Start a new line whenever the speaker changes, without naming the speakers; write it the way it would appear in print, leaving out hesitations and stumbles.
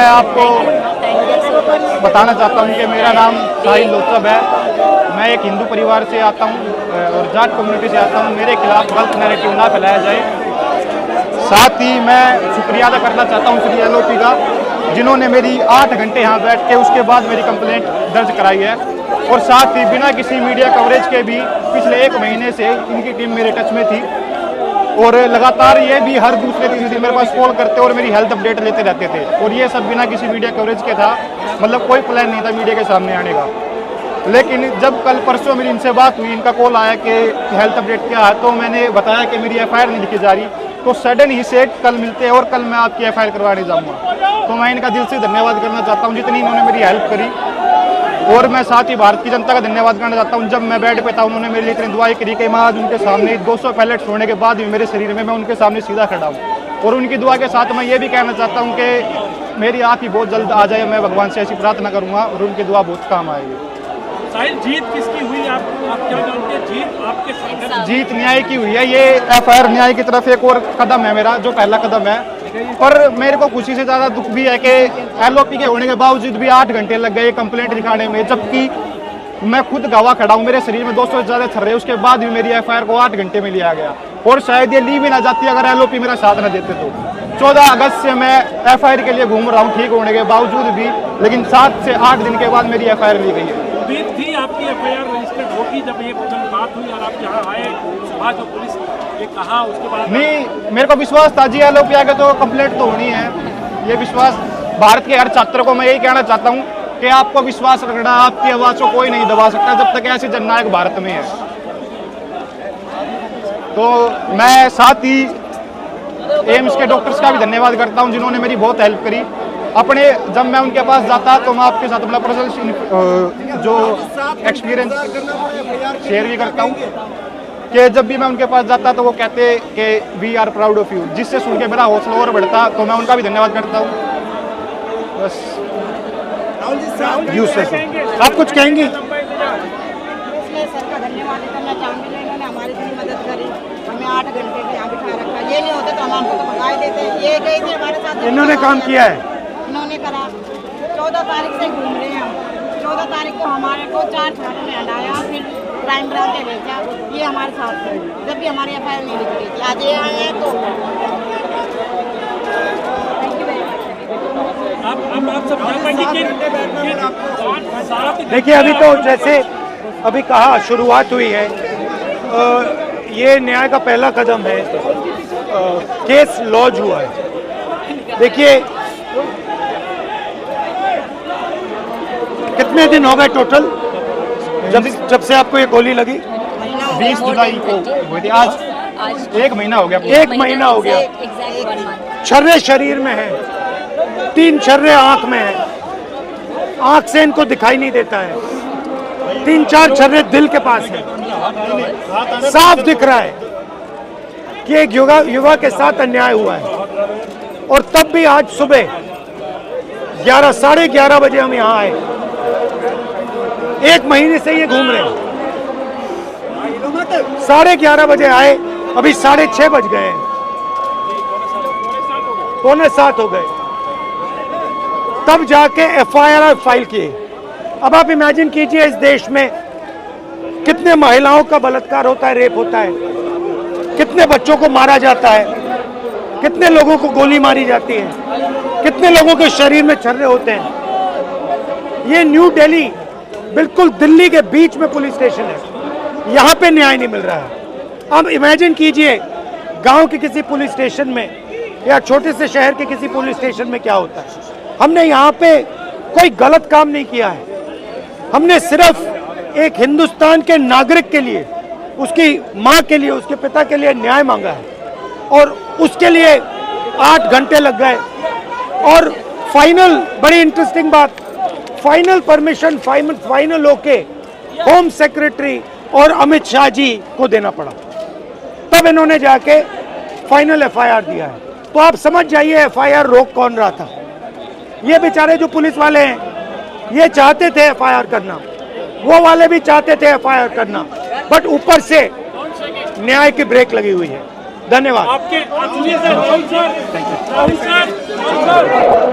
मैं आपको बताना चाहता हूँ कि मेरा नाम साहिल लोचब है। मैं एक हिंदू परिवार से आता हूँ और जाट कम्युनिटी से आता हूँ। मेरे खिलाफ गलत नैरेटिव ना फैलाया जाए। साथ ही मैं शुक्रिया अदा करना चाहता हूँ श्री LOP का, जिन्होंने मेरी 8 घंटे यहाँ बैठ के उसके बाद मेरी कंप्लेंट दर्ज कराई है। और साथ ही बिना किसी मीडिया कवरेज के भी पिछले 1 महीने से इनकी टीम मेरे टच में थी और लगातार ये भी हर दूसरे तीसरे दिन मेरे पास कॉल करते और मेरी हेल्थ अपडेट लेते रहते थे। और ये सब बिना किसी मीडिया कवरेज के था, मतलब कोई प्लान नहीं था मीडिया के सामने आने का। लेकिन जब कल परसों मेरी इनसे बात हुई, इनका कॉल आया कि हेल्थ अपडेट क्या है, तो मैंने बताया कि मेरी FIR नहीं लिखी जा रही। तो सडन ही से कल मिलते हैं और कल मैं आपकी FIR करवाने जाऊँगा। तो मैं इनका दिल से धन्यवाद करना चाहता हूँ जितनी इन्होंने मेरी हेल्प करी। और मैं साथ ही भारत की जनता का धन्यवाद करना चाहता हूँ। जब मैं बेड पे था उन्होंने मेरे लिए इतनी दुआएं करी कि मैं आज उनके सामने 200 पैलेट्स होने के बाद भी मेरे शरीर में मैं उनके सामने सीधा खड़ा हूँ। और उनकी दुआ के साथ मैं ये भी कहना चाहता हूँ कि मेरी आँख ही बहुत जल्द आ जाए। मैं भगवान से ऐसी प्रार्थना करूँगा और उनकी दुआ बहुत काम आएगी।
साहिल, जीत किसकी हुई? आप क्या जानते हैं? जीत आपके संगठन,
जीत न्याय की हुई है। ये FIR न्याय की तरफ एक और कदम है मेरा, जो पहला कदम है। पर मेरे को खुशी से ज़्यादा दुख भी है कि LOP के होने के बावजूद भी 8 घंटे लग गए कंप्लेंट लिखाने में, जबकि मैं खुद गवाह खड़ा हूँ। मेरे शरीर में 200 से ज़्यादा छर्रे, उसके बाद भी मेरी FIR को 8 घंटे में लिया गया। और शायद ये ली भी ना जाती अगर LOP मेरा साथ न देते तो। 14 अगस्त से मैं FIR के लिए घूम रहा हूँ ठीक होने के बावजूद भी, लेकिन 7 से 8 दिन के बाद मेरी FIR ली गई है।
उम्मीद थी आपकी FIR रजिस्टर्ड होगी जब ये बात हुई और आप यहाँ आए, सुबह जो पुलिस ये कहा उसके बाद?
नहीं, मेरे को विश्वास था जी LOP आगे तो कंप्लेंट तो होनी है। ये विश्वास भारत के हर छात्र को मैं यही कहना चाहता हूँ कि आपको विश्वास रखना, आपकी आवाज़ को कोई नहीं दबा सकता जब तक ऐसे जननायक भारत में है। तो मैं साथ ही एम्स के डॉक्टर्स का भी धन्यवाद करता हूं जिन्होंने मेरी बहुत हेल्प करी। अपने जब मैं उनके पास जाता तो मैं आपके साथ अपना पर्सनल जो एक्सपीरियंस शेयर भी करता हूं कि जब भी मैं उनके पास जाता तो वो कहते कि we are proud of you, जिससे सुन के मेरा हौसला और बढ़ता। तो मैं उनका भी धन्यवाद करता हूँ। बस आप कुछ कहेंगे?
सर का धन्यवाद करना चाहूँगी, इन्होंने हमारी इतनी मदद करी, हमें 8 घंटे के यहाँ बिठा रखा। ये नहीं होता तो हम आपको तो भगा ही देते। ये गई थी हमारे साथ,
इन्होंने काम किया है,
इन्होंने करा। 14 तारीख से घूम रहे हैं हम। 14 तारीख को हमारे को 4 थानों में हटाया, फिर क्राइम ब्रांच में भेजा। ये हमारे साथ थे जब भी हमारी FIR नहीं लिखी थी। आज ये आए हैं तो
आप सब
देखिए, अभी तो जैसे अभी कहा शुरुआत हुई है, ये न्याय का पहला कदम है। केस लॉन्च हुआ है। देखिए, कितने दिन हो गए टोटल जब से आपको ये गोली लगी?
20 जुलाई को हुई थी। आज 1 महीना हो गया।
1 महीना हो गया। छर्रे शरीर में है, 3 छर्रे आंख में है। आंख से इनको दिखाई नहीं देता है। 3-4 छर्रे दिल के पास है। साफ दिख रहा है कि एक युवा के साथ अन्याय हुआ है। और तब भी आज सुबह 11-11:30 बजे हम यहाँ आए। 1 महीने से ये घूम रहे हैं। 11:30 बजे आए, अभी 6:30 बज गए हैं, 6:45 हो गए, तब जाके FIR फाइल किए। अब आप इमेजिन कीजिए, इस देश में कितने महिलाओं का बलात्कार होता है, रेप होता है, कितने बच्चों को मारा जाता है, कितने लोगों को गोली मारी जाती है, कितने लोगों के शरीर में छर्रे होते हैं। ये न्यू दिल्ली, बिल्कुल दिल्ली के बीच में पुलिस स्टेशन है। यहाँ पे न्याय नहीं मिल रहा है। अब इमेजिन कीजिए गांव के किसी पुलिस स्टेशन में या छोटे से शहर के किसी पुलिस स्टेशन में क्या होता है। हमने यहाँ पे कोई गलत काम नहीं किया है। हमने सिर्फ एक हिंदुस्तान के नागरिक के लिए, उसकी माँ के लिए, उसके पिता के लिए न्याय मांगा है और उसके लिए 8 घंटे लग गए। और फाइनल, बड़ी इंटरेस्टिंग बात, फाइनल परमिशन फाइनल होके होम सेक्रेटरी और अमित शाह जी को देना पड़ा, तब इन्होंने जाके फाइनल FIR दिया है। तो आप समझ जाइए FIR रोक कौन रहा था। ये बेचारे जो पुलिस वाले हैं, ये चाहते थे FIR करना, वो वाले भी चाहते थे FIR करना, बट ऊपर से न्याय की ब्रेक लगी हुई है। धन्यवाद।
आपके